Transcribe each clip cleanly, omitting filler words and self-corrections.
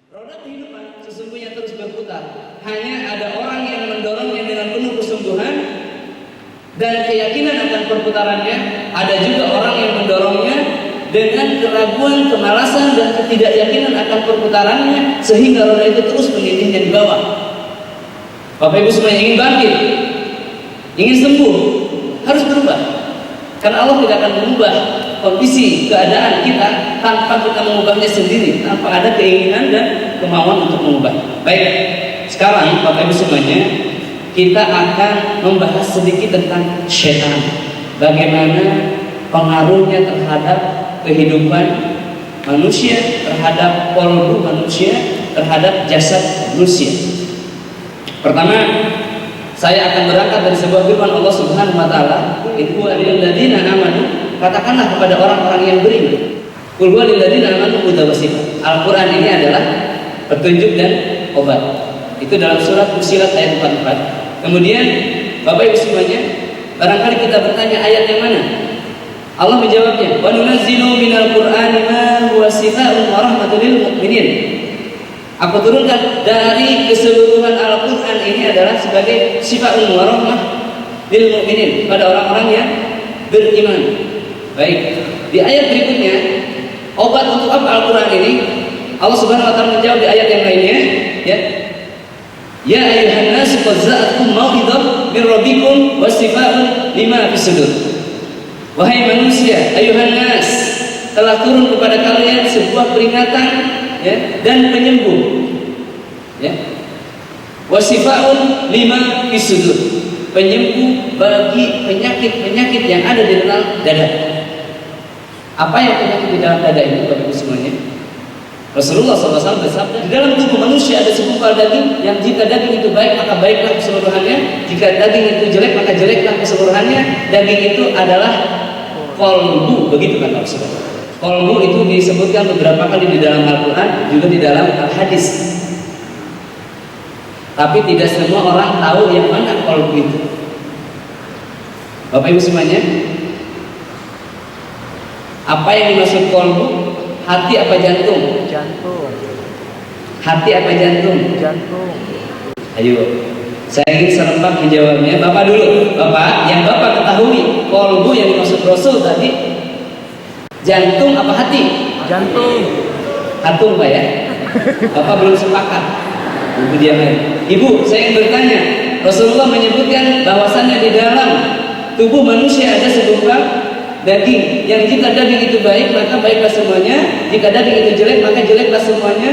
Roda kehidupan sesungguhnya terus berputar. Hanya ada orang yang mendorongnya dengan penuh kesungguhan dan keyakinan akan perputarannya. Ada juga orang yang mendorongnya dengan keraguan, kemalasan dan ketidakyakinan akan perputarannya, sehingga roda itu terus menindihnya di bawah. Bapak Ibu semua yang ingin bangkit, ingin sembuh, harus berubah. Karena Allah tidak akan mengubah kondisi keadaan kita tanpa kita mengubahnya sendiri, tanpa ada keinginan dan kemauan untuk mengubah. Baik, sekarang Bapak Ibu semuanya, kita akan membahas sedikit tentang setan. Bagaimana pengaruhnya terhadap kehidupan manusia, terhadap kolbu manusia, terhadap jasad manusia. Pertama, saya akan berangkat dari sebuah firman Allah Subhanahu wa taala, "Qul lil ladzina amanu", katakanlah kepada orang-orang yang beriman. "Qul lil ladzina amanu hudan wa shifaa". Al-Qur'an ini adalah petunjuk dan obat. Itu dalam surat Fussilat ayat 44. Kemudian Bapak Ibu semuanya, barangkali kita bertanya ayat yang mana? Allah menjawabnya, "Wa nunazzilu minal Qur'ani ma huwa shifaa'un wa rahmatun lil mu'minin". Aku turunkan dari keseluruhan Al-Quran ini adalah sebagai syifaa'un wa rahmah lil mu'minin, pada orang-orang yang beriman. Baik, di ayat berikutnya, obat untuk apa Al-Quran ini? Allah Subhanahu wa taala menjawab di ayat yang lainnya, ya. Ya ayyuhan nas qad ja'atkum mau'izah min rabbikum wa shifaa'un lima fis sudur. Wahai manusia, ayyuhan nas, telah turun kepada kalian sebuah peringatan, ya, dan penyembuh, ya. Wasifaun lima fisudur, penyembuh bagi penyakit-penyakit yang ada di dalam dada. Apa yang penyakit di dalam dada ini, Bapak Ibu semuanya? Rasulullah SAW bersabda, di dalam tubuh manusia ada segumpal daging, yang jika daging itu baik maka baiklah keseluruhannya, jika daging itu jelek maka jeleklah keseluruhannya. Daging itu adalah kolbu, begitu kan Rasulullah. Kolbu itu disebutkan beberapa kali di dalam Al-Quran, juga di dalam Al-Hadis. Tapi tidak semua orang tahu yang mana kolbu itu. Bapak Ibu semuanya, apa yang dimaksud kolbu? Hati apa jantung? Jantung. Hati apa jantung? Jantung. Ayo, saya ingin serempak menjawabnya. Bapak dulu, Bapak, yang Bapak ketahui kolbu yang dimaksud Rasul tadi, jantung apa hati? Jantung. Hatung Pak ya? Bapak belum sepakat. Ibu diam. Ibu, saya ingin bertanya. Rasulullah menyebutkan bahwasannya di dalam tubuh manusia ada segumpal daging. Yang jika daging itu baik maka baiklah semuanya. Jika daging itu jelek maka jeleklah semuanya.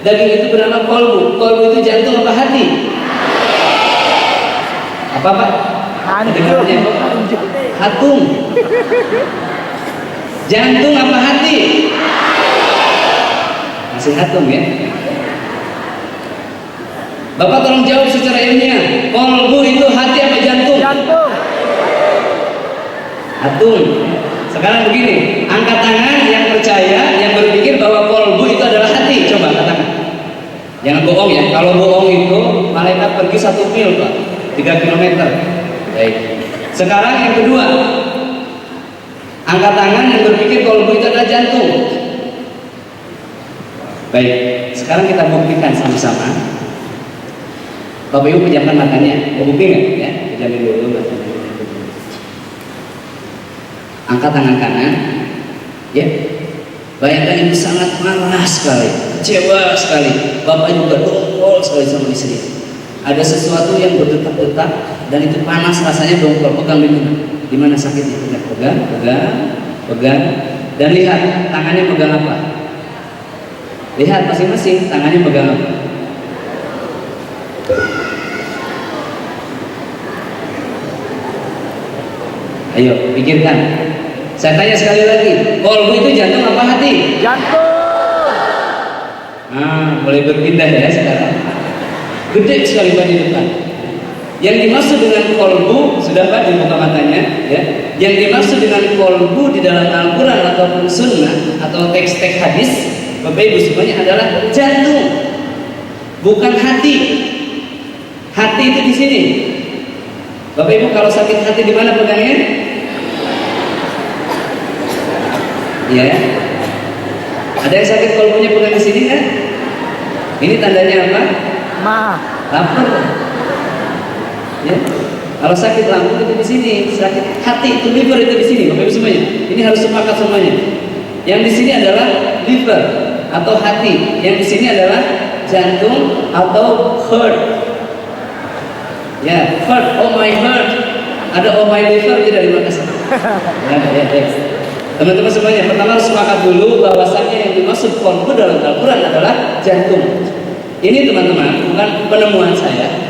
Daging itu bernama kolbu. Kolbu itu jantung apa hati? Apa Pak? Hatung. Jantung apa hati? Masih hatung ya. Bapak tolong jawab secara ilmiah. Kolbu itu hati apa jantung? Jantung. Hatung. Sekarang begini, angkat tangan yang percaya, yang berpikir bahwa kolbu itu adalah hati. Coba angkat tangan. Jangan bohong ya. Kalau bohong itu malaikat pergi 1 mil Pak, 3 kilometer. Baik. Sekarang yang kedua, angkat tangan yang berpikir kolbu itu adalah jantung. Baik, sekarang kita buktikan sama-sama. Bapak Ibu pejamkan matanya. Mau bukti nggak? Ya, pejamin dulu matanya. Angkat tangan kanan. Ya. Bayangkan ibu sangat marah sekali, kecewa sekali. Bapak juga dongkol sekali sama istri. Ada sesuatu yang berdetak-detak dan itu panas rasanya, dongkol. Pegang di mana sakitnya? Pegang. Dan lihat tangannya pegang apa? Lihat masing-masing tangannya pegang apa? Ayo pikirkan. Saya tanya sekali lagi, kolbu itu jantung apa hati? Jantung. Nah, boleh berpindah ya sekarang. Gede sekali Pak di depan. Yang dimaksud dengan kolbu, sudah Pak dibuka matanya ya. Yang dimaksud dengan kolbu di dalam Al-Quran ataupun Sunnah atau teks-teks hadis, Bapak Ibu semuanya adalah jantung, bukan hati. Hati itu di sini. Bapak Ibu kalau sakit hati di mana pegangnya? Ya. Ada yang sakit kolbunya pegang di sini kan? Ini tandanya apa? Lapar. Ya. Kalau sakit lambung itu di sini, sakit hati itu liver itu di sini, Bapak Ibu semuanya. Ini harus sepakat semuanya. Yang di sini adalah liver atau hati, yang di sini adalah jantung atau heart. Ya, heart, oh my heart. Ada oh my liver tidak di Makassar. Ya. Teman-teman semuanya, pertama harus sepakat dulu bahwasannya yang dimaksud kolbu dalam Al-Quran adalah jantung. Ini teman-teman, bukan penemuan saya.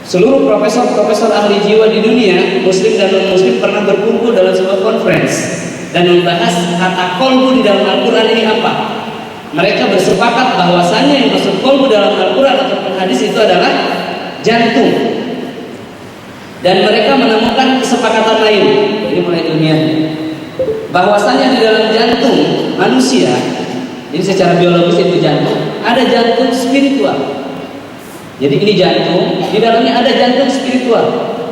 Seluruh profesor-profesor ahli jiwa di dunia, muslim dan non-muslim, pernah berkumpul dalam sebuah conference dan membahas kata kolbu di dalam Al-Quran ini apa. Mereka bersepakat bahwasannya yang maksud kolbu dalam Al-Quran ataupun hadis itu adalah jantung. Dan mereka menemukan kesepakatan lain, ini mulai ilmiah, bahwasannya di dalam jantung manusia, ini secara biologis itu jantung, ada jantung spiritual. Jadi ini jantung, di dalamnya ada jantung spiritual.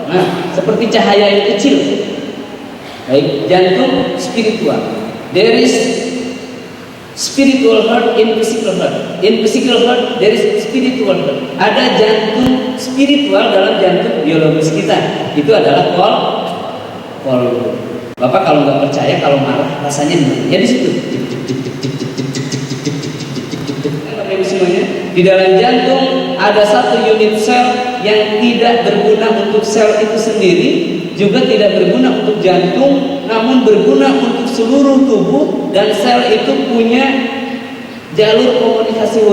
Nah, seperti cahaya yang kecil. Baik, jantung spiritual. There is spiritual heart in physical heart. In physical heart there is spiritual heart. Ada jantung spiritual dalam jantung biologis kita. Itu adalah kolbu. Bapak kalau nggak percaya, kalau marah rasanya ya di situ. Semuanya di dalam jantung ada satu unit sel yang tidak berguna untuk sel itu sendiri, juga tidak berguna untuk jantung, namun berguna untuk seluruh tubuh, dan sel itu punya jalur komunikasi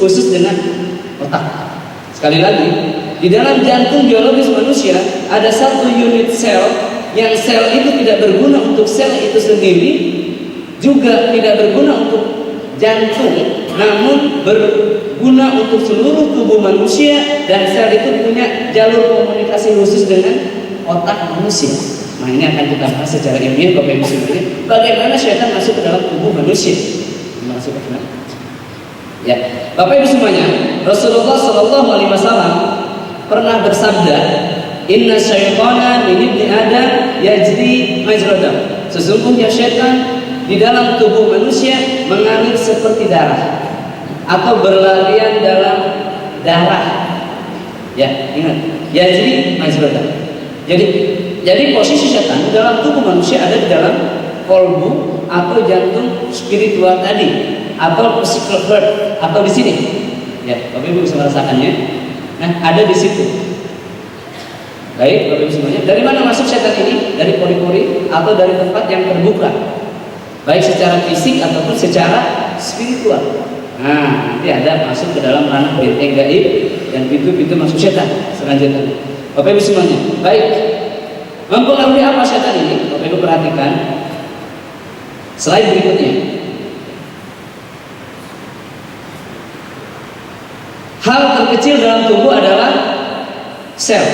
khusus dengan otak. Sekali lagi, di dalam jantung biologis manusia ada satu unit sel yang sel itu tidak berguna untuk sel itu sendiri, juga tidak berguna untuk jantung, namun berguna untuk seluruh tubuh manusia, dan sel itu punya jalur komunikasi khusus dengan otak manusia. Nah, ini akan kita bahas secara ilmiah Bapak Ibu semuanya, bagaimana syaitan masuk ke dalam tubuh manusia. Masuk ke dalam. Ya, Bapak Ibu semuanya, Rasulullah Shallallahu Alaihi Wasallam pernah bersabda, Inna syaitana min ibni Adam yajri majra dam. Sesungguhnya syaitan di dalam tubuh manusia mengalir seperti darah atau berlarian dalam darah. Ya, ingat, yajri majra dam. Jadi posisi setan di dalam tubuh manusia ada di dalam kolbu atau jantung spiritual tadi, atau physical heart, atau di sini. Ya, Bapak Ibu bisa merasakannya. Nah, ada di situ. Baik, Bapak Ibu semuanya. Dari mana masuk setan ini? Dari pori-pori atau dari tempat yang terbuka, baik secara fisik ataupun secara spiritual. Nah, nanti ada masuk ke dalam ranah benteng gaib dan pintu-pintu masuk setan selanjutnya. Bapak Ibu semuanya. Baik, mempengaruhi apa setan ini? Bapak Ibu perhatikan slide berikutnya. Hal terkecil dalam tubuh adalah sel.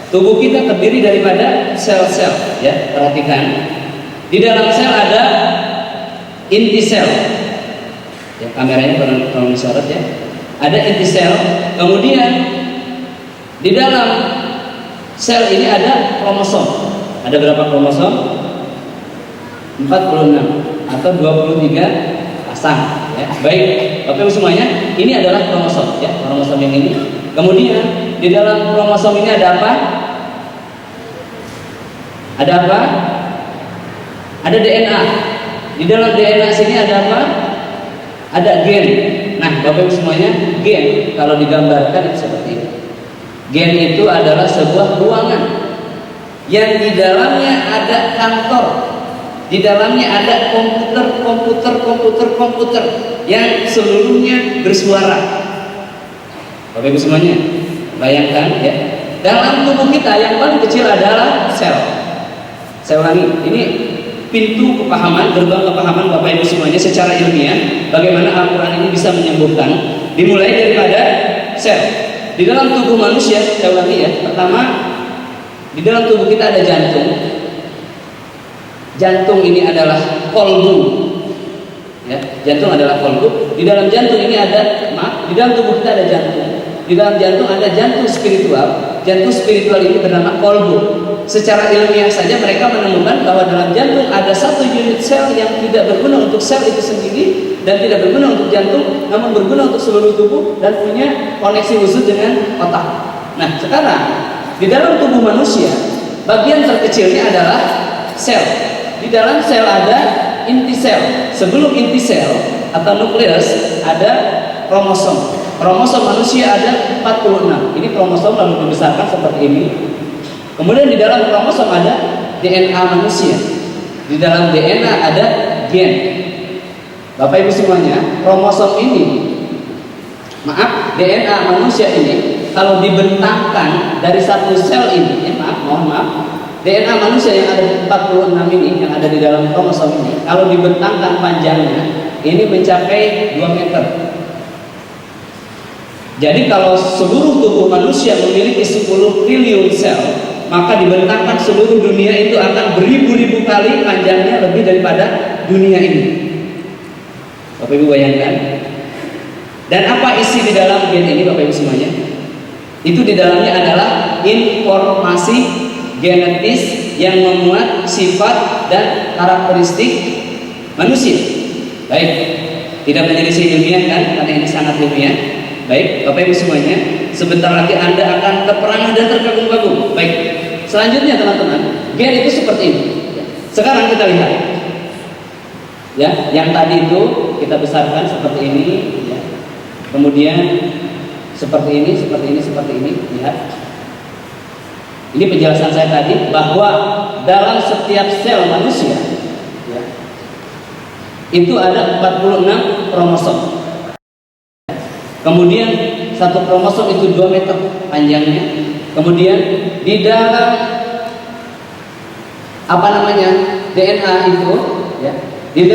Tubuh kita terdiri daripada sel-sel. Ya, perhatikan. Di dalam sel ada inti sel. Ya, kameranya tolong disorot ya. Ada inti sel. Kemudian di dalam sel ini ada kromosom. Ada berapa kromosom? 46 atau 23 pasang. Ya, baik, Bapak Ibu semuanya, ini adalah kromosom. Ya, kromosom yang ini. Kemudian di dalam kromosom ini ada apa? Ada apa? Ada DNA. Di dalam DNA sini ada apa? Ada gen. Nah, Bapak Ibu semuanya, gen kalau digambarkan itu seperti ini. Gen itu adalah sebuah ruangan yang di dalamnya ada kantor. Di dalamnya ada komputer yang seluruhnya bersuara. Bapak Ibu semuanya, bayangkan ya, dalam tubuh kita yang paling kecil adalah sel. Saya ulangi, ini pintu kepahaman, gerbang kepahaman Bapak Ibu semuanya secara ilmiah, bagaimana Al-Quran ini bisa menyembuhkan. Dimulai daripada sel. Di dalam tubuh manusia, saya ulangi ya, pertama, di dalam tubuh kita ada jantung. Jantung ini adalah kolbu. Ya, jantung adalah kolbu. Di dalam jantung ini ada, di dalam tubuh kita ada jantung. Di dalam jantung ada jantung spiritual. Jantung spiritual ini bernama kolbu. secara ilmiah saja mereka menemukan bahwa dalam jantung ada satu unit sel yang tidak berguna untuk sel itu sendiri dan tidak berguna untuk jantung, namun berguna untuk seluruh tubuh dan punya koneksi khusus dengan otak. Nah, sekarang di dalam tubuh manusia bagian terkecilnya adalah sel. Di dalam sel ada inti sel. Sebelum inti sel atau nukleus ada kromosom. Kromosom manusia ada 46. Ini kromosom lalu dibesarkan seperti ini. Kemudian di dalam kromosom ada DNA manusia. Di dalam DNA ada gen. Bapak Ibu semuanya, kromosom ini, DNA manusia ini kalau dibentangkan dari satu sel ini, mohon maaf, DNA manusia yang ada 46 ini yang ada di dalam kromosom ini, kalau dibentangkan panjangnya ini mencapai 2 meter. Jadi kalau seluruh tubuh manusia memiliki 10 triliun sel, maka dibentangkan seluruh dunia itu akan beribu-ribu kali panjangnya lebih daripada dunia ini. Bapak Ibu bayangkan. Dan apa isi di dalam gen ini Bapak Ibu semuanya? Itu di dalamnya adalah informasi genetis yang memuat sifat dan karakteristik manusia. Baik, tidak menyelisih ilmiah kan? Karena ini sangat ilmiah. Baik, Bapak Ibu semuanya, sebentar lagi Anda akan terperangah dan terkagum-kagum. Baik, selanjutnya teman-teman, gen itu seperti ini. Sekarang kita lihat, ya, yang tadi itu kita besarkan seperti ini, ya. Kemudian seperti ini, seperti ini, seperti ini. Lihat, ini penjelasan saya tadi bahwa dalam setiap sel manusia, ya, itu ada 46 kromosom. Kemudian satu kromosom itu 2 meter panjangnya. Kemudian di dalam DNA itu, ya, di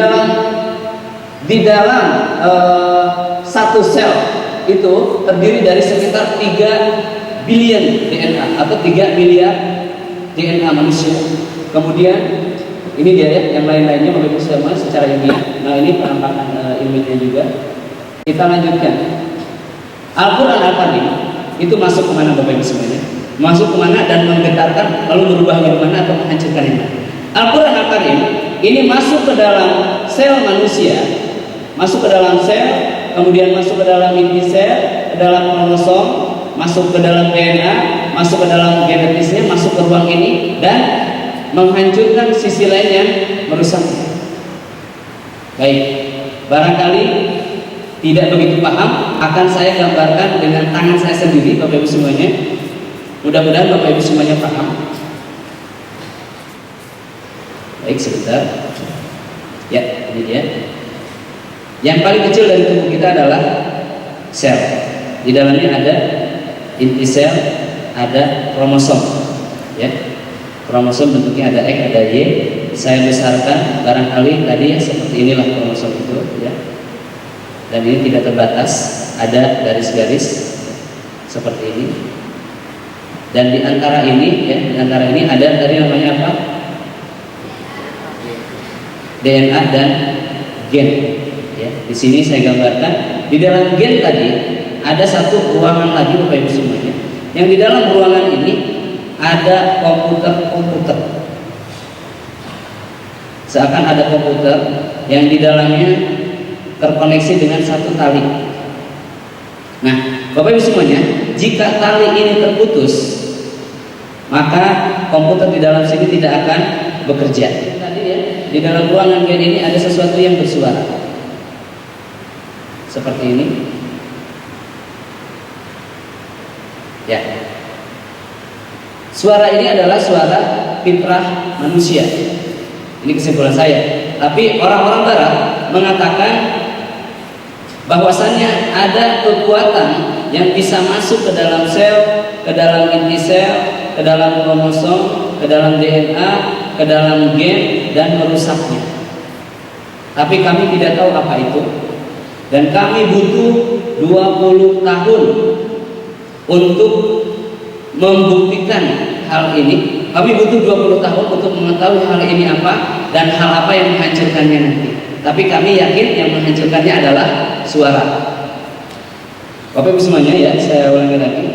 dalam satu sel itu terdiri dari sekitar 3 billion DNA atau 3 miliar DNA manusia. Kemudian ini dia ya, yang lain-lainnya Bapak Ibu semua secara ilmiah. Nah, ini penampakan ilmiahnya juga. Kita lanjutkan. Al-Quran Al-Karim itu masuk kemana Bapak Ibu semuanya? Masuk kemana dan menggetarkan lalu berubah yang mana atau menghancurkan yang mana? Al-Quran Al-Karim ini masuk ke dalam sel manusia, masuk ke dalam sel, kemudian masuk ke dalam inti sel, ke dalam kromosom, masuk ke dalam DNA, masuk ke dalam genetisnya, masuk ke ruang ini dan menghancurkan sisi lain yang merusaknya. Baik, barangkali tidak begitu paham, akan saya gambarkan dengan tangan saya sendiri Bapak Ibu semuanya. Mudah-mudahan Bapak Ibu semuanya paham. Baik, sebentar. Ya, ini dia. Yang paling kecil dari tubuh kita adalah sel. Di dalamnya ada inti sel, ada kromosom. Ya. Kromosom bentuknya ada X, ada Y. Saya besarkan barangkali tadi ya seperti inilah kromosom itu, ya. Dan ini tidak terbatas, ada garis-garis seperti ini. Dan di antara ini, ya, di antara ini ada tadi namanya apa? DNA dan gen. Ya, di sini saya gambarkan di dalam gen tadi ada satu ruangan lagi Bapak Ibu semuanya. Yang di dalam ruangan ini ada komputer. Seakan ada komputer yang di dalamnya terkoneksi dengan satu tali. Nah, Bapak Ibu semuanya, jika tali ini terputus, maka komputer di dalam sini tidak akan bekerja. Tadi ya, di dalam ruangan gen ini ada sesuatu yang bersuara. Seperti ini. Ya. Suara ini adalah suara fitrah manusia. Ini kesimpulan saya. Tapi orang-orang barat mengatakan bahwasannya ada kekuatan yang bisa masuk ke dalam sel, ke dalam inti sel, ke dalam kromosom, ke dalam DNA, ke dalam gen dan merusaknya. Tapi kami tidak tahu apa itu. Dan kami butuh 20 tahun untuk membuktikan hal ini. Kami butuh 20 tahun untuk mengetahui hal ini apa dan hal apa yang menghancurkannya nanti. Tapi kami yakin yang menghancurkannya adalah suara. Bapak Ibu semuanya ya, saya ulangi lagi.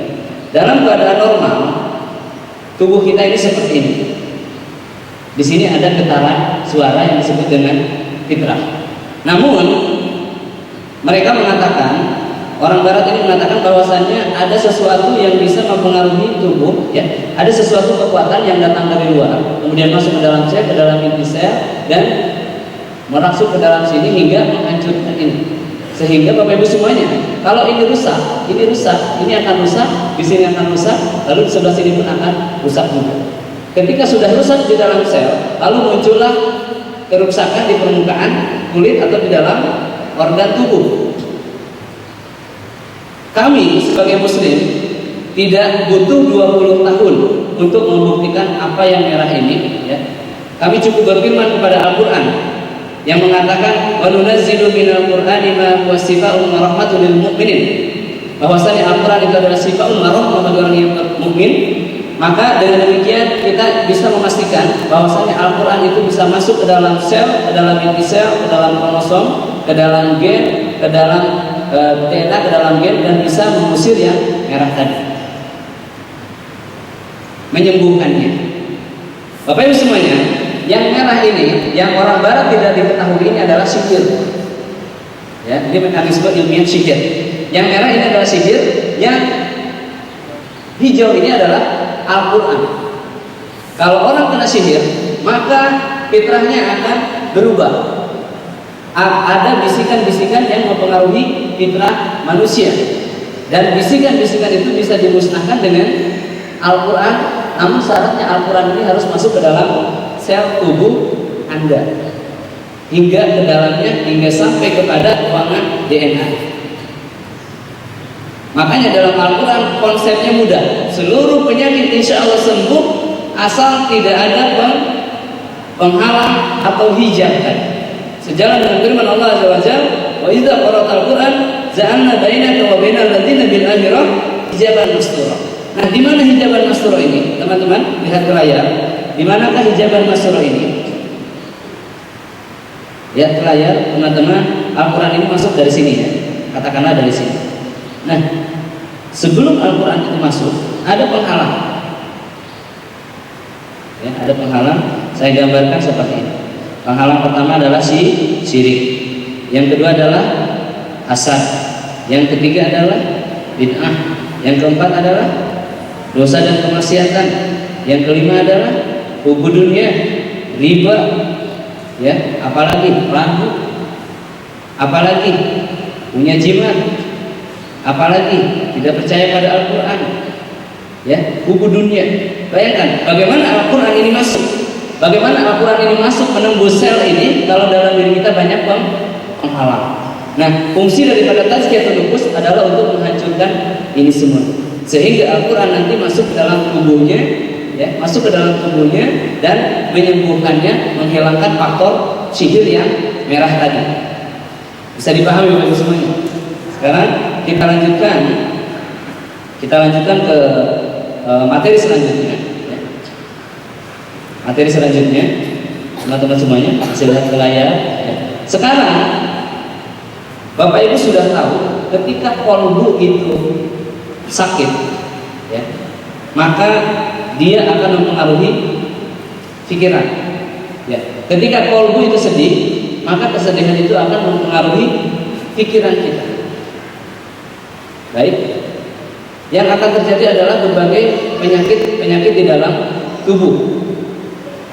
Dalam keadaan normal, tubuh kita ini seperti ini. Di sini ada getaran suara yang disebut dengan fitrah. Namun mereka mengatakan, orang barat ini mengatakan bahwasannya ada sesuatu yang bisa mempengaruhi tubuh, ya, ada sesuatu kekuatan yang datang dari luar, kemudian masuk ke dalam sel, ke dalam inti sel, dan merasuk ke dalam sini hingga menghancurkan ini. Sehingga Bapak Ibu semuanya, kalau ini rusak, ini akan rusak, di sini akan rusak, lalu di sebelah sini pun akan rusak juga. Ketika sudah rusak di dalam sel, lalu muncullah kerusakan di permukaan kulit atau di dalam organ tubuh. Kami sebagai muslim tidak butuh 20 tahun untuk membuktikan apa yang merah ini, ya. Kami cukup berfirman kepada Al-Qur'an yang mengatakan wa nunazzilu minal qur'ani ma huwa shifaa'un wa rahmatun lil mu'minin. Bahwasanya Al-Qur'an itu adalah shifaa'un wa rahmatun bagi orang yang mukmin. Maka dengan demikian kita bisa memastikan bahwasanya Al-Qur'an itu bisa masuk ke dalam sel, ke dalam inti sel, ke dalam kromosom, ke dalam gen, ke dalam DNA, ke dalam gen, dan bisa mengusir yang merah tadi, menyembuhkannya. Bapak Ibu semuanya, yang merah ini, yang orang barat tidak diketahui ini adalah sihir. Ya, ini mekanisme ilmiah sihir. Yang merah ini adalah sihir, yang hijau ini adalah Al-Quran. Kalau orang kena sihir, maka fitrahnya akan berubah. Ada bisikan-bisikan yang mempengaruhi fitrah manusia, dan bisikan-bisikan itu bisa dimusnahkan dengan Al-Quran. Namun syaratnya Al-Quran ini harus masuk ke dalam sel tubuh Anda, hingga ke dalamnya, hingga sampai kepada ruangan DNA. Makanya dalam Al-Quran konsepnya mudah. Seluruh penyakit insya Allah sembuh asal tidak ada penghalang atau hijab. Sejalan dengan firman Allah Azza wa Jalla, wa idza qara'tal Qur'an ja'alna bainaka wa bainal ladzina bil akhirah hijaban mastura. Nah, di mana hijaban mastura ini? Teman-teman, lihat ke layar. Di manakah hijaban mastura ini? Lihat ke layar, teman-teman. Al-Quran ini masuk dari sini, ya. Katakanlah dari sini. Nah, sebelum Al-Quran itu masuk, ada penghalang. Ya, ada penghalang. Saya gambarkan seperti ini. Penghalang pertama adalah syirik. Yang kedua adalah hasad. Yang ketiga adalah bid'ah. Yang keempat adalah dosa dan kemaksiatan. Yang kelima adalah hubbu dunia, riba, ya, apalagi ragu, apalagi punya jimat, apalagi tidak percaya pada Al-Quran, ya, hubbu dunia. Bayangkan bagaimana Al-Quran ini masuk, bagaimana Al-Quran ini masuk menembus sel ini kalau dalam diri kita banyak penghalang. Nah, fungsi daripada tazkiyatun nufus adalah untuk menghancurkan ini semua, sehingga Al-Quran nanti masuk ke dalam tubuhnya, ya, masuk ke dalam tubuhnya dan menyembuhkannya, menghilangkan faktor sihir yang merah tadi. Bisa dipahami Bapak Ibu semuanya? Sekarang kita lanjutkan ke materi selanjutnya, ya. Materi selanjutnya, teman-teman semuanya bisa lihat ke layar, ya. Sekarang Bapak Ibu sudah tahu ketika kolbu itu sakit, ya, maka dia akan mempengaruhi pikiran, ya. Ketika kolbu itu sedih, maka kesedihan itu akan mempengaruhi pikiran kita. Baik, yang akan terjadi adalah berbagai penyakit di dalam tubuh.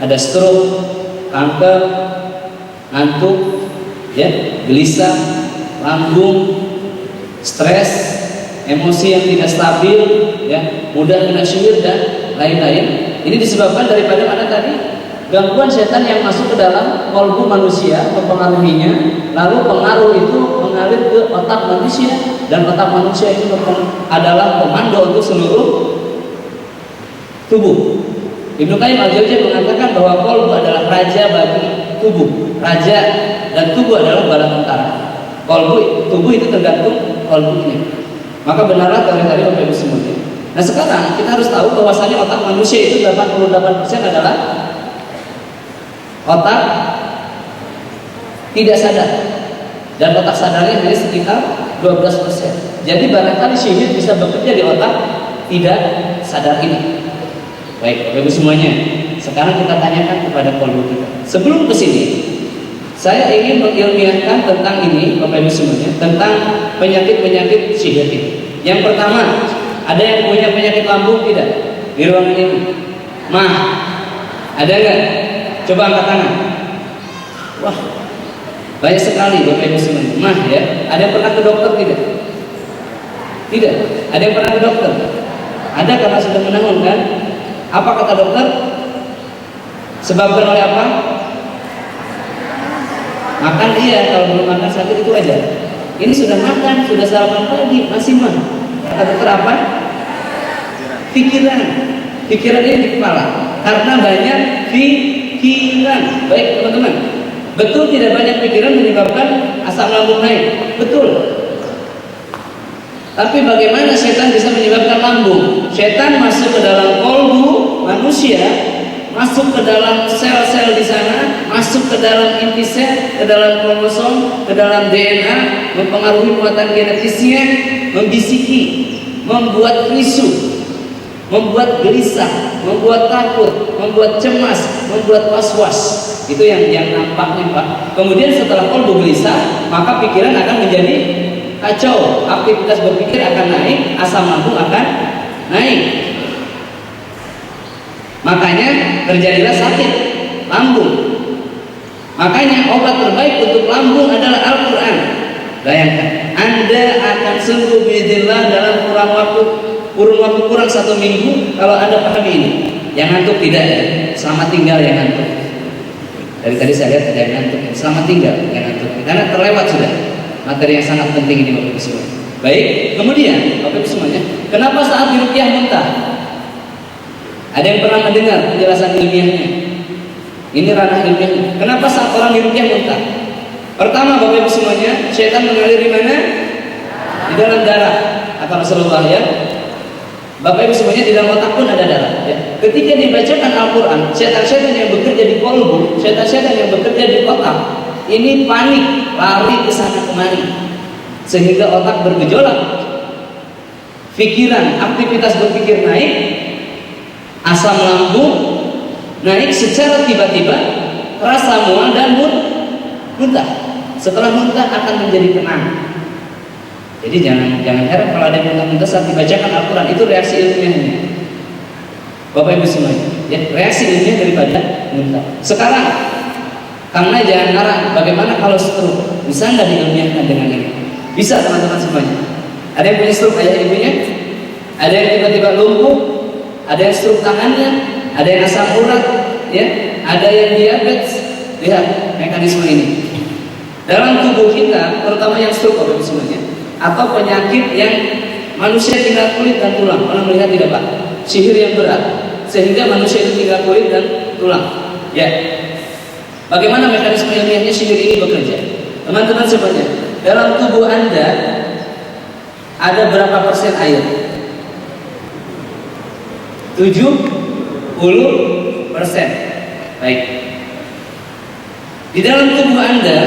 Ada stroke, kanker, ngantuk, ya, gelisah, lambung, stres, emosi yang tidak stabil, ya, mudah kena sihir dan lain-lain. Ini disebabkan daripada mana tadi? Gangguan setan yang masuk ke dalam kolbu manusia, mempengaruhinya, lalu pengaruh itu mengalir ke otak manusia, dan otak manusia itu adalah komando untuk seluruh tubuh. Ibnu Qayyim al-Jauziyah mengatakan bahwa kolbu adalah raja bagi tubuh, raja, dan tubuh adalah bala tentara. Tubuh itu tergantung kolbunya. Maka benarlah teori tadi Bapak Ibu semuanya. Nah, sekarang kita harus tahu bahwasanya otak manusia itu 88% adalah otak tidak sadar, dan otak sadarnya hanya sekitar 12%. Jadi barangkali sihir bisa bekerja di otak tidak sadar ini. Baik, Bapak Ibu semuanya. Sekarang kita tanyakan kepada kolbu kita. Sebelum ke sini, saya ingin mengilmiahkan tentang ini, Bapak Ibu semuanya, tentang penyakit-penyakit sihir ini. Yang pertama, ada yang punya penyakit lambung tidak di ruangan ini? Mah, ada nggak? Coba angkat tangan. Wah, banyak sekali Bapak Ibu semuanya. Mah ya, ada yang pernah ke dokter tidak? Tidak. Ada yang pernah ke dokter? Ada karena sudah menahun kan? Apa kata dokter? Sebabkan oleh apa? Makan iya, kalau belum makan sakit itu aja. Ini sudah makan, sudah sarapan pagi, masih mah. Kata dokter apa? Pikiran. Pikiran ini di kepala. Karena banyak pikiran. Baik teman-teman. Betul tidak banyak pikiran menyebabkan asam lambung naik? Betul. Tapi bagaimana setan bisa menyebabkan lambung? Setan masuk ke dalam kolbu manusia, masuk ke dalam sel-sel di sana, masuk ke dalam inti sel, ke dalam kromosom, ke dalam DNA, mempengaruhi muatan genetisnya, membisiki, membuat risu, membuat gelisah, membuat takut, membuat cemas, membuat was-was. Itu yang nampaknya Pak. Kemudian setelah kolbu gelisah, maka pikiran akan menjadi kacau, aktivitas berpikir akan naik, asam lambung akan naik. Makanya terjadilah sakit lambung. Makanya obat terbaik untuk lambung adalah Al-Quran. Bayangkan, Anda akan sembuh biiznillah dalam kurun waktu kurang 1 minggu kalau Anda pahami ini. Yang ngantuk tidak ya, selamat tinggal yang ngantuk. Dari tadi saya lihat ada yang ngantuk, selamat tinggal yang ngantuk. Karena terlewat sudah materi yang sangat penting ini Bapak Ibu semua. Baik, kemudian Bapak Ibu semuanya, kenapa saat diruqyah muntah? Ada yang pernah mendengar penjelasan ilmiahnya? Ini ranah ilmiahnya. Kenapa saat orang diruqyah muntah? Pertama Bapak Ibu semuanya, setan mengalir di mana? Di dalam darah. Kata Rasulullah ya. Bapak Ibu semuanya, di dalam otak pun ada darah ya. Ketika dibacakan Al-Quran, setan-setan yang bekerja di kolbu, setan-setan yang bekerja di otak, ini panik, lari ke sana kemari, sehingga otak bergejolak, pikiran, aktivitas berpikir naik, asam lambung naik secara tiba-tiba, rasa mual dan muntah. Setelah muntah akan menjadi tenang. Jadi jangan heran kalau ada yang muntah-muntah saat dibacakan Al-Quran, itu reaksi ilmiahnya. Bapak Ibu semuanya, ya, reaksi ilmiah daripada muntah. Sekarang karena jangan ngarang, bagaimana kalau stroke? Bisa nggak diilmiahkan dengan ini? Bisa teman-teman semuanya. Ada yang punya stroke ayah ibunya, ada yang tiba-tiba lumpuh, ada yang stroke tangannya, ada yang asam urat, ya, ada yang diabetes. Lihat mekanisme ini. Dalam tubuh kita, terutama yang stroke Bapak Ibu semuanya, atau penyakit yang manusia tinggal kulit dan tulang. Pernah melihat tidak Pak? Sihir yang berat, sehingga manusia itu tinggal kulit dan tulang. Ya. Bagaimana mekanisme ilmiahnya sihir ini bekerja? Teman-teman semuanya, dalam tubuh Anda ada berapa persen air? 70%. Baik. Di dalam tubuh Anda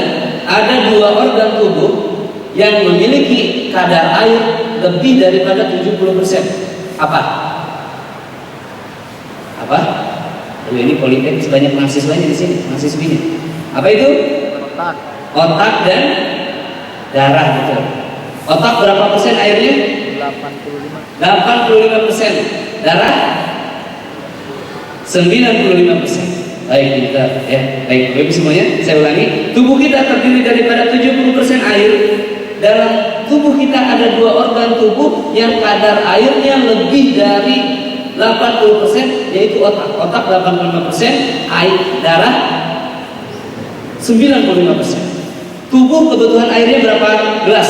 ada 2 organ tubuh yang memiliki kadar air lebih daripada 70%. Apa? Apa? Ini politik sebanyak mahasiswanya di sini, mahasiswinya. Apa itu? Otak dan darah betul. Otak berapa persen airnya? 85%. Darah 95%. Baik kita ya. Baik Bapak semuanya, saya ulangi. Tubuh kita terdiri daripada 70% air. Dalam tubuh kita ada 2 organ tubuh yang kadar airnya lebih dari 80%, yaitu otak. Otak 85%, air darah 95%. Tubuh kebutuhan airnya berapa gelas?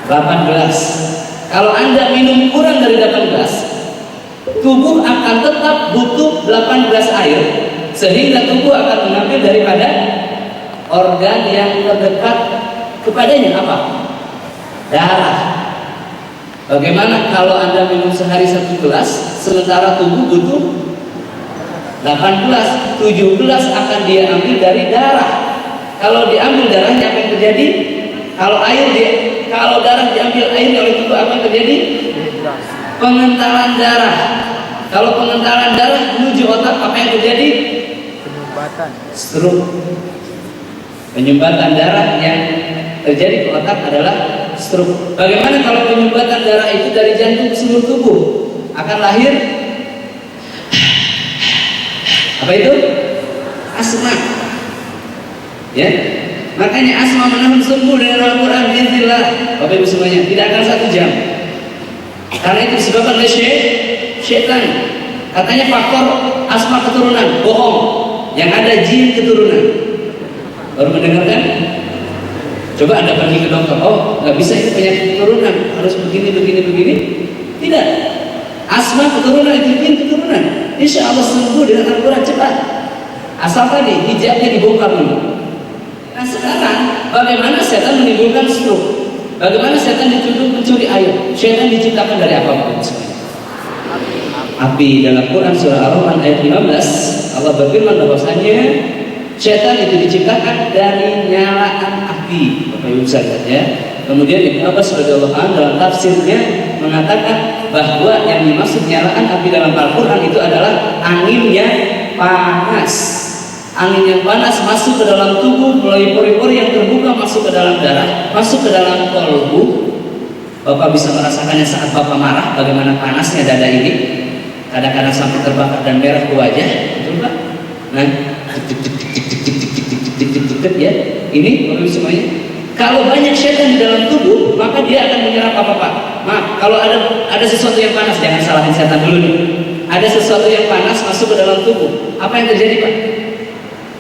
18. Kalau Anda minum kurang dari 18, tubuh akan tetap butuh 18 air, sehingga tubuh akan mengambil daripada organ yang terdekat kepadanya. Apa? Darah. Bagaimana kalau Anda minum sehari 1 gelas, sementara tubuh butuh 18, 17 akan dia ambil dari darah. Kalau diambil darahnya apa yang terjadi? Kalau darah diambil airnya oleh tubuh, apa yang terjadi? Pengentalan darah. Kalau pengentalan darah menuju otak, apa yang terjadi? Penyumbatan. Stroke. Penyumbatan darah yang terjadi ke otak adalah stroke. Bagaimana kalau penyumbatan darah itu dari jantung ke seluruh tubuh? Akan lahir apa itu? Asma. Ya. Makanya asma menahan sembuh dengan Al-Quran biiznillah. Bapak Ibu semuanya, tidak akan 1 jam. Karena itu disebabkan oleh syaitan. Katanya faktor asma keturunan, bohong. Yang ada jin keturunan. Baru mendengarkan? Coba Anda pergi ke dokter, oh nggak bisa, ini penyakit keturunan, harus begini. Tidak. Asma keturunan itu jin keturunan. Insya Allah sembuh dengan Al-Quran cepat. Asal tadi hijabnya dibongkar dulu. Nah sekarang bagaimana setan menimbulkan stroke? Bagaimana setan dituduh mencuri air? Setan diciptakan dari apa? Api. Dalam Quran surah Ar-Rahman ayat 15 Allah berfirman bahwasanya setan itu diciptakan dari nyalaan api. Bapak Ibu sekalian ya. Kemudian Ibnu Abbas radhiyallahu anhu dalam tafsirnya mengatakan bahwa yang dimaksud nyalaan api dalam Al-Quran itu adalah angin yang panas. Angin yang panas masuk ke dalam tubuh melalui pori-pori yang terbuka, masuk ke dalam darah, masuk ke dalam kolbu. Bapak bisa merasakannya saat Bapak marah, bagaimana panasnya dada ini. Kadang-kadang sampai terbakar dan merah ke wajah, betul Pak? Nah, ya. Ini Bapak semuanya. Kalau banyak setan di dalam tubuh, maka dia akan menyerap apa Pak? Maaf, kalau ada sesuatu yang panas, jangan salahin setan dulu nih. Ada sesuatu yang panas masuk ke dalam tubuh, apa yang terjadi Pak?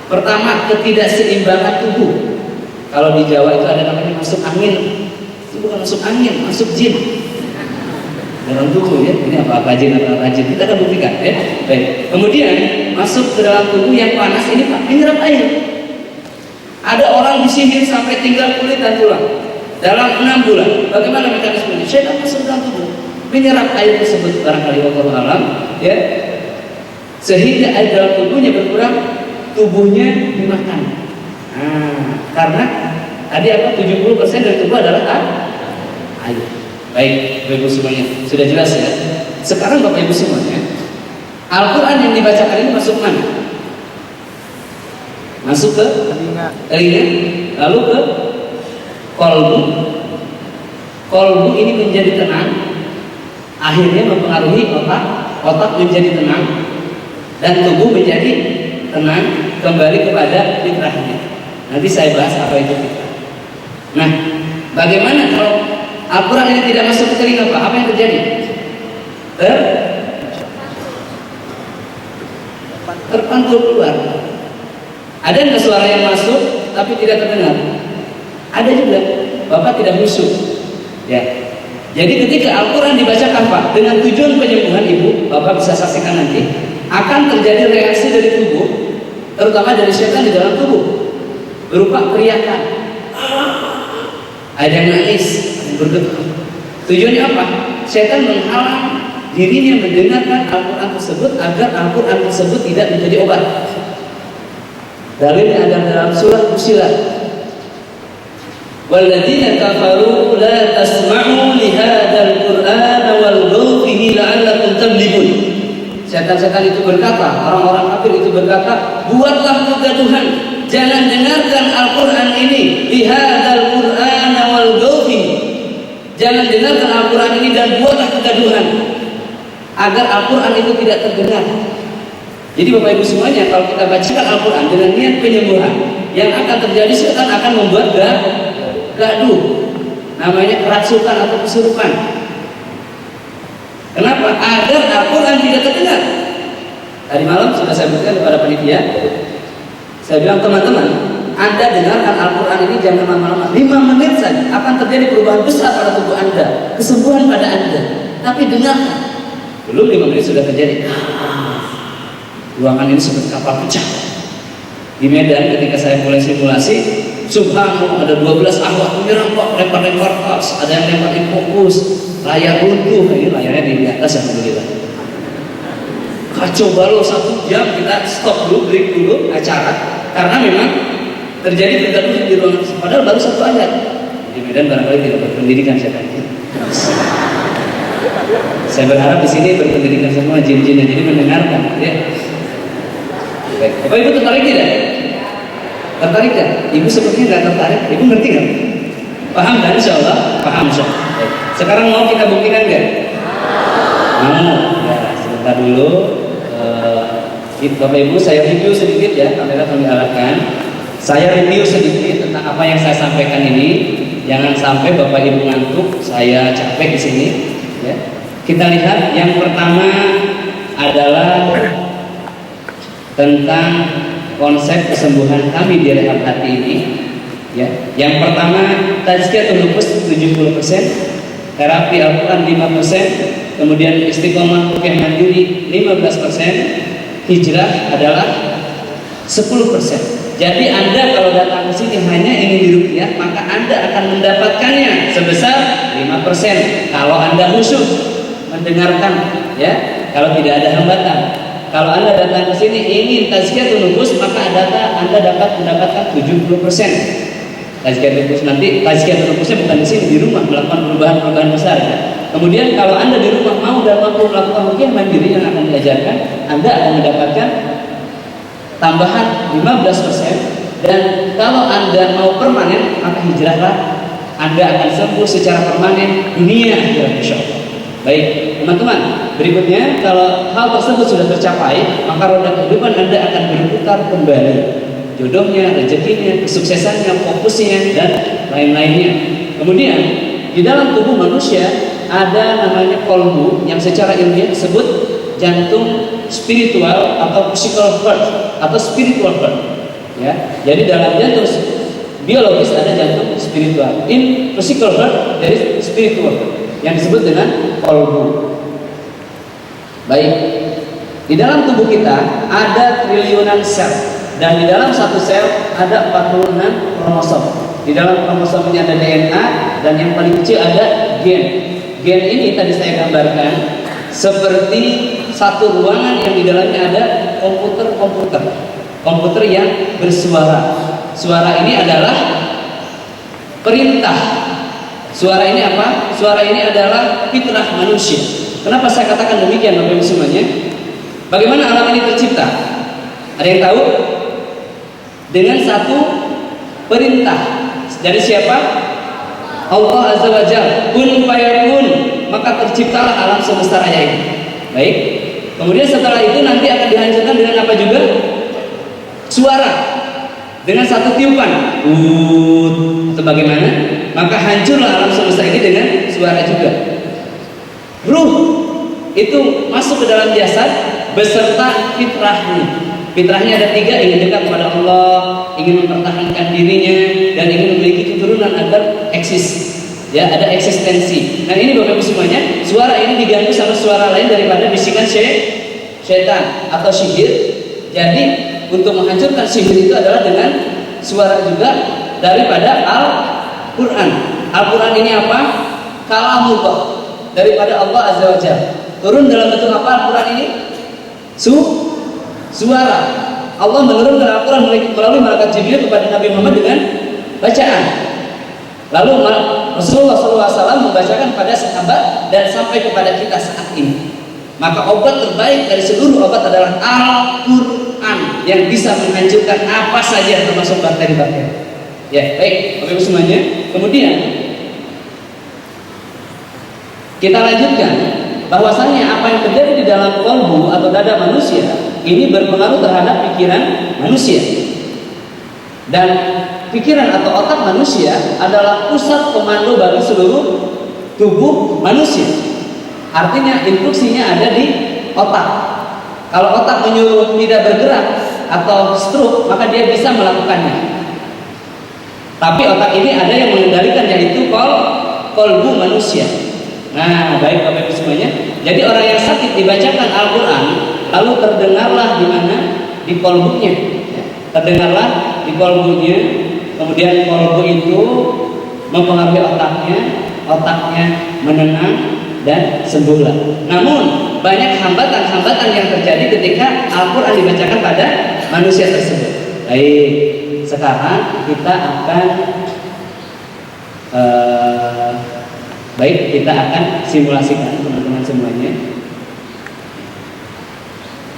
Pertama, ketidakseimbangan tubuh. Kalau di Jawa itu ada namanya masuk angin. Itu bukan masuk angin, masuk jin dalam tubuh ya. Ini apa jin atau apa jin? Kita akan buktikan ya. Baik. Kemudian masuk ke dalam tubuh yang panas ini Pak, menyerap air. Ada orang disihir sampai tinggal kulit dan tulang dalam 6 bulan. Bagaimana mekanismenya? Syaitan masuk dalam tubuh, menyerap air tersebut barangkali wallahu alam ya. Sehingga air dalam tubuhnya berkurang, tubuhnya dimakan. Nah, karena tadi apa 70% dari tubuh adalah air. Baik, Bapak Ibu semuanya, sudah jelas ya. Sekarang Bapak Ibu semuanya, Al-Quran yang dibacakan ini masuk mana? Masuk ke telinga, lalu ke kolbu. Kolbu ini menjadi tenang, akhirnya mempengaruhi otak menjadi tenang, dan tubuh menjadi tenang, kembali kepada fitrahnya. Nanti saya bahas apa itu fitrah. Nah, bagaimana kalau Al-Quran ini tidak masuk ke telinga Pak? Apa yang terjadi? Terpantul keluar. Ada nggak suara yang masuk tapi tidak terdengar? Ada juga. Bapak tidak khusyuk. Ya. Jadi ketika Al-Quran dibacakan Pak dengan tujuan penyembuhan Ibu, Bapak bisa saksikan nanti akan terjadi reaksi dari tubuh, terutama dari setan di dalam tubuh, berupa teriakan. Ada yang nangis, bergetar. Tujuannya apa? Setan menghalang dirinya mendengarkan Al-Quran tersebut agar Al-Quran tersebut tidak menjadi obat. Dalilnya ada dalam surah Fussilat. Walladzina kafaru la tasma'u li hadzal qur'ana walghaw fihi la'allakum taglibun. Setan-setan itu berkata, orang-orang kafir itu berkata, buatlah kegaduhan, jangan dengarkan Al-Quran ini, li hadzal qur'ana walghaw fihi. Jangan dengarkan Al-Quran ini dan buatlah kegaduhan agar Al-Quran itu tidak terdengar. Jadi Bapak Ibu semuanya, kalau kita bacakan Al-Quran dengan niat penyembuhan, yang akan terjadi setan akan membuat gaduh, namanya kerasukan atau kesurupan. Kenapa? Agar Al-Quran tidak terdengar. Tadi malam sudah saya berikan kepada panitia, saya bilang teman-teman, Anda dengarkan Al-Quran ini jangan lama-lama, 5 menit saja akan terjadi perubahan besar pada tubuh Anda, kesembuhan pada Anda. Tapi dengarkan, belum 5 menit sudah terjadi. Ruangan ini seperti kapal pecah. Di Medan ketika saya mulai simulasi, subhanallah ada 12 akhwat menyerang Pak, lempar-lempar tas, ada yang lemparin fokus, layar runtuh, ini layarnya di atas alhamdulillah. Kacau balau 1 jam kita stop dulu, break dulu acara karena memang terjadi kegaduhan di ruangan. Padahal baru 1 ayat. Di Medan barangkali tidak berpendidikan saya tadi. Saya berharap di sini berpendidikan semua jin-jinnya, jadi mendengarkan. Ya. Baik. Bapak Ibu tertarik tidak? Tertarik kan? Ibu sepertinya nggak tertarik. Ibu ngerti nggak? Paham kan? Insya Allah. Paham insya Allah. Baik. Sekarang mau kita buktikan nggak? Mau. Ya, sebentar dulu. Bapak Ibu, saya review sedikit ya. Kamera kami arahkan. Saya review sedikit tentang apa yang saya sampaikan ini. Jangan sampai Bapak Ibu ngantuk. Saya capek di sini. Ya. Kita lihat yang pertama adalah tentang konsep kesembuhan kami di Rehab Hati ini. Ya. Yang pertama, tazkiyatun nufus 70%, terapi Al-Quran 5%, kemudian istiqomah ruqyah mandiri 15%, hijrah adalah 10%. Jadi Anda kalau datang ke sini hanya ingin diruqyah, maka Anda akan mendapatkannya sebesar 5% kalau Anda khusyuk mendengarkan, ya. Kalau tidak ada hambatan. Kalau Anda datang ke sini ingin tazkiyatun nufus, maka Anda dapat mendapatkan 70%. Tazkiyatun nufus nanti, tazkiyatun nufusnya bukan di sini, di rumah melakukan perubahan-perubahan besar, ya. Kemudian kalau Anda di rumah mau dan mampu melakukan ruqyah mandiri yang akan diajarkan, Anda akan mendapatkan tambahan 15%. Dan kalau Anda mau permanen, maka hijrahlah. Anda akan sembuh secara permanen dunia akhirat insyaallah. Baik, teman-teman, berikutnya kalau hal tersebut sudah tercapai, maka roda kehidupan Anda akan berputar kembali. Jodohnya, rezekinya, kesuksesannya, fokusnya, dan lain-lainnya. Kemudian di dalam tubuh manusia ada namanya kolbu yang secara ilmiah disebut jantung spiritual atau physical heart atau spiritual heart. Ya, jadi dalam jantung biologis ada jantung spiritual. In physical heart dari spiritual heart yang disebut dengan kolbu. Baik, di dalam tubuh kita ada triliunan sel dan di dalam satu sel ada 46 kromosom. Di dalam kromosom ini ada DNA dan yang paling kecil ada gen. Gen ini tadi saya gambarkan seperti satu ruangan yang di dalamnya ada komputer yang bersuara. Suara ini adalah perintah. Suara ini apa? Suara ini adalah fitrah manusia. Kenapa saya katakan demikian Bapak Ibu semuanya? Bagaimana alam ini tercipta? Ada yang tahu? Dengan satu perintah. Dari siapa? Allah Azza wa Jalla. Kun fayakun. Maka terciptalah alam semesta raya ini. Baik. Kemudian setelah itu nanti akan dihancurkan dengan apa juga? Suara. Dengan satu tiupan. Atau bagaimana? Maka hancurlah alam semesta ini dengan suara juga. Ruh itu masuk ke dalam jasad beserta fitrahnya. Fitrahnya ada 3, ingin dekat kepada Allah, ingin mempertahankan dirinya, dan ingin memiliki keturunan agar eksis. Ya, ada eksistensi. Nah ini Bapak Ibu semuanya, suara ini diganggu sama suara lain daripada bisikan syaitan atau sihir. Jadi untuk menghancurkan sihir itu adalah dengan suara juga daripada Al-Quran. Al-Quran ini apa? Kalamullah, daripada Allah Azza wa Jalla. Turun dalam bentuk apa Al-Quran ini? Suara. Allah menurunkan Al-Quran melalui malaikat Jibril kepada Nabi Muhammad dengan bacaan. Lalu Rasulullah SAW membacakan pada sahabat dan sampai kepada kita saat ini. Maka obat terbaik dari seluruh obat adalah Al-Quran yang bisa menghancurkan apa saja termasuk bakteri-bakteri. Ya, baik, Bapak Ibu semuanya. Kemudian kita lanjutkan bahwasanya apa yang terjadi di dalam kolbu atau dada manusia ini berpengaruh terhadap pikiran manusia. Dan pikiran atau otak manusia adalah pusat komando bagi seluruh tubuh manusia. Artinya instruksinya ada di otak. Kalau otak menyuruh tidak bergerak atau stroke, maka dia bisa melakukannya. Tapi otak ini ada yang mengendalikan, yaitu kolbu manusia. Nah, baik Bapak Ibu semuanya. Jadi orang yang sakit dibacakan Al-Quran, lalu terdengarlah di mana? Di kolbunya. Ya, terdengarlah di kolbunya. Kemudian kolbu itu mempengaruhi otaknya menenang dan sembuhlah. Namun banyak hambatan-hambatan yang terjadi ketika Al-Quran dibacakan pada manusia tersebut. Baik, sekarang kita akan kita akan simulasikan, teman-teman semuanya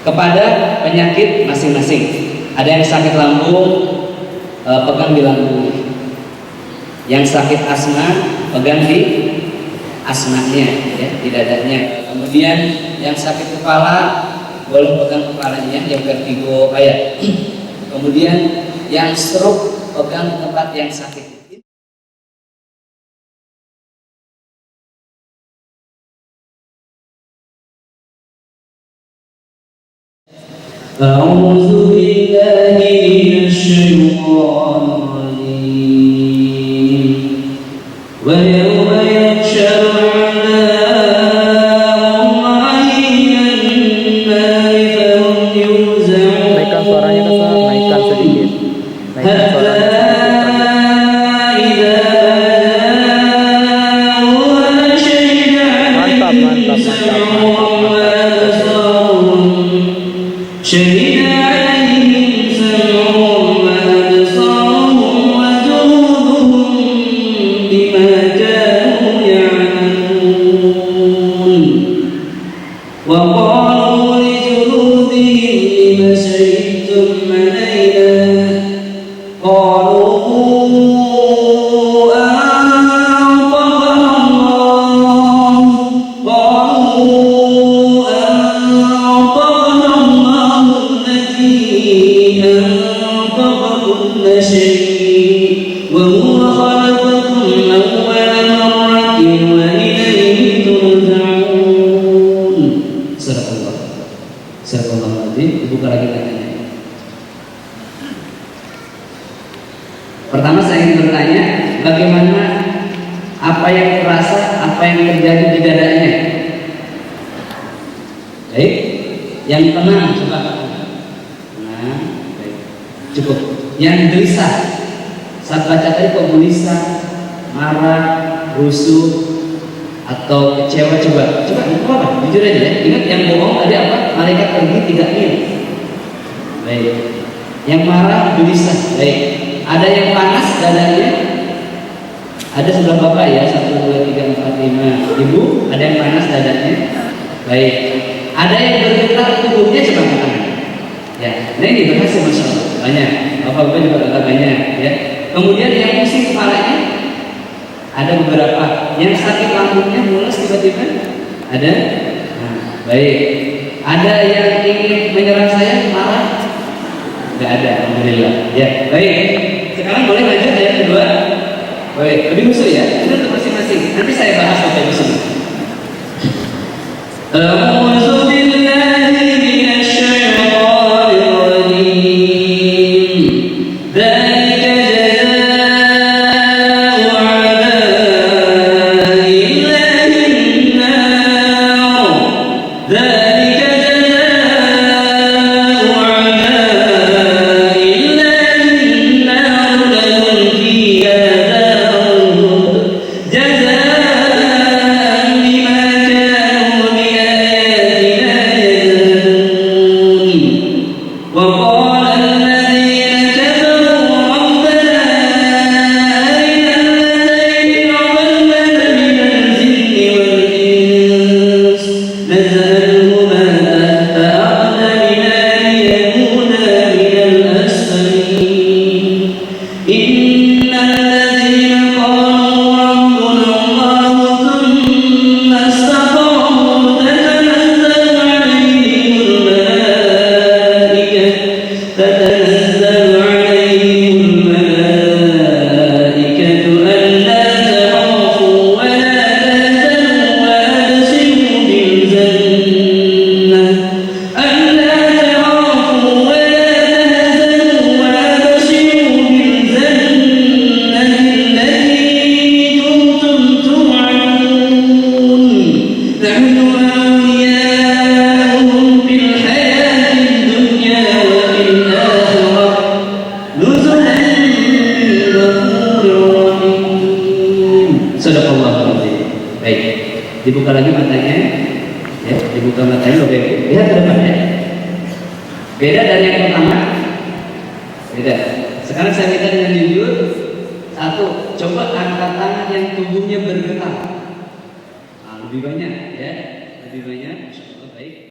kepada penyakit masing-masing. Ada yang sakit lambung, pegang di lambung. Yang sakit asma, pegang di asmanya, ya, di dadanya. Kemudian yang sakit kepala boleh pegang kepalanya, yang vertigo kayak. Kemudian yang stroke pegang tempat yang sakit. A'udzu billahi minasyaitonir rajim. Wa yawma yahsyuru 'alallahi man-nari fahum yuz'un. Naikkan suaranya ke sana, naikkan sedikit. Naikkan suaranya sedikit. Mantap, mantap, mantap, mantap, mantap. شهد عليهم سمعهم وأبصارهم وجلودهم بما كانوا يعملون وقالوا لجلودهم لم شهدتم علينا قالوا أنطقنا الله قالوا أنطقنا الله الذي أنطق كل شيء وهو خلقكم أول مرة وإليه ترجعون. Sadaqallah nanti dibuka lagi tangannya. Pertama saya ingin bertanya, bagaimana apa yang terasa, apa yang terjadi di dadanya? Baik, yang tenang coba. Nah, baik. Cukup. Yang gelisah, saat baca tadi kok gelisah, marah, rusuh, atau kecewa, coba apa? Jujur aja ya. Ingat yang bohong tadi apa? Malaikat pergi tidak niat. Baik. Yang marah, gelisah. Baik. Ada yang panas dadanya? Ada sebelah bapak ya, 1, 2, 3, 4, 5. Ibu, ada yang panas dadanya? Baik. Ada yang bergetar tubuhnya, coba tangan. Ya, nah ini berhasil masya Allah. Banyak. Bapak-bapak juga agak banyak. Ya. Kemudian yang pusing kepalanya? Ada beberapa. Yang sakit lambungnya mules tiba-tiba? Ada? Nah, baik. Ada yang ingin menyerang saya, marah? Gak ada, alhamdulillah. Ya, baik. Sekarang boleh lanjut ayat kedua. Baik, lebih khusus ya. Itu untuk masing-masing. Nanti saya bahas sampai di sini. A'udzu billahi minasyaitonir rajim. Dzalika jazaa'u 'adaa'illahi an-nar. Dzalika jazaa'u 'adaa'illahi an-nar lahum fiha daa'un jazaa'an bima kanu bi ayatina yajhadun. Wa qala alladhina kafaru rabbana arina alladhayni adallana minal jinni wal ins naj'alhuma tahta aqdamina liyakuna minal asfalin. Innal ladzina qalu rabbuna Allah thumma istaqamu tatanazzalu 'alaihimul malaikatu alla takhafu wa la tahzanu wa abshiru bil jannah alla takhafu wa la tahzanu wa abshiru bil jannah allati kuntum tu'adun. Nahnu awliya'uhum fil hayatid dunya wa fil akhirah nuzulan min ghafurir rahim. Sadaqallahul azim. Baik, dibuka lagi matanya. Ya, dibuka matanya loh, lihat ke depan ya. Beda dari yang pertama. Beda. Sekarang saya minta dengan jujur. Satu, coba angkat tangan yang tubuhnya bergetar. Nah, lebih banyak ya. lebih banyak. Insya Allah baik.